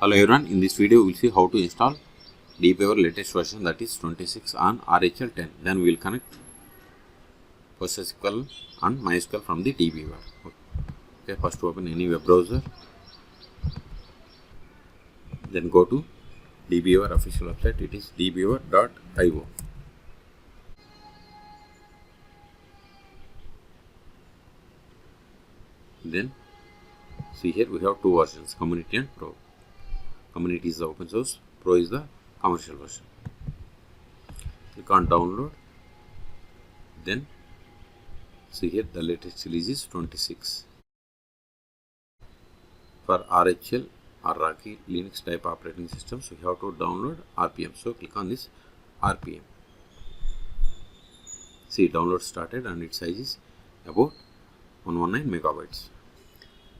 Hello everyone, in this video we will see how to install DBeaver latest version, that is 26 on RHEL 10. Then we will connect PostgreSQL and MySQL from the DBeaver. Okay, first open any web browser, then go to DBeaver official website, it is dbeaver.io. Then see here we have two versions, Community and Pro. Community is the open source, Pro is the commercial version. Click on download, then see here the latest release is 26. For RHEL or Rocky Linux type operating systems, we have to download RPM. So click on this RPM. See, download started and its size is about 119 megabytes.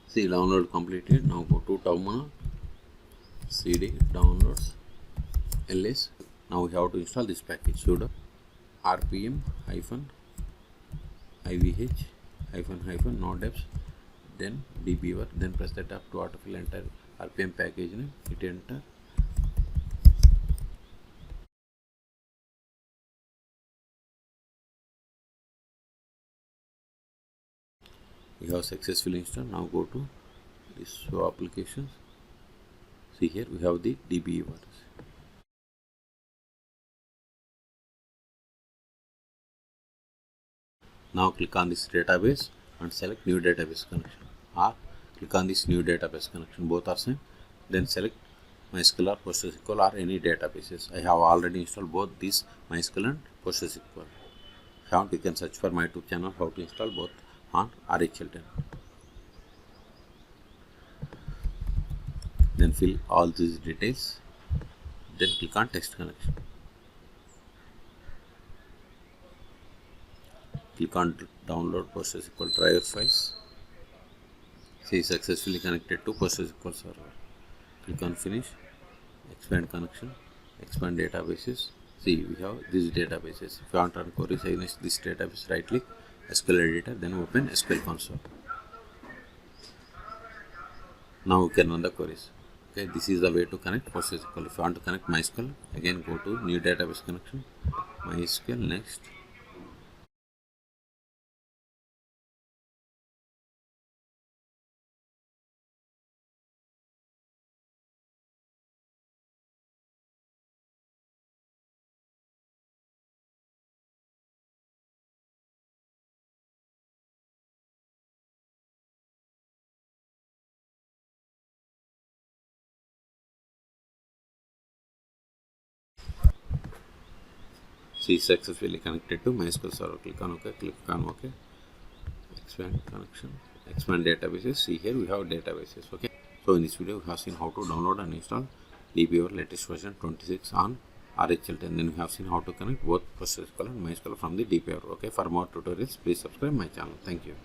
See, download completed. Now go to terminal, cd downloads ls. Now we have to install this package, sudo rpm -ivh -nodeps, then DBeaver, then press the tab to autofill enter RPM package name, hit enter. We have successfully installed. Now go to this show applications. See here we have the DBeaver. Now click on this database and select new database connection, or click on this new database connection, both are same. Then select MySQL or PostgreSQL or any databases. I have already installed both these MySQL and PostgreSQL. If you want, you can search for my YouTube channel how to install both on RHEL 10. Then fill all these details, then click on test connection. Click on download PostgreSQL driver files. See, successfully connected to PostgreSQL server. Click on finish, expand connection, expand databases. See, we have these databases. If you want to run queries against this database, right click SQL editor, then open SQL console. Now we can run the queries. Okay, this is the way to connect PostgreSQL. If you want to connect MySQL, again go to new database connection, MySQL, next. See, successfully connected to MySQL server. Click on OK, click on OK. Expand connection, expand databases. See, here we have databases. Okay, so in this video we have seen how to download and install DBeaver latest version 26 on RHEL 10. Then we have seen how to connect both PostgreSQL and MySQL from the DBeaver. Okay, for more tutorials please subscribe my channel. Thank you.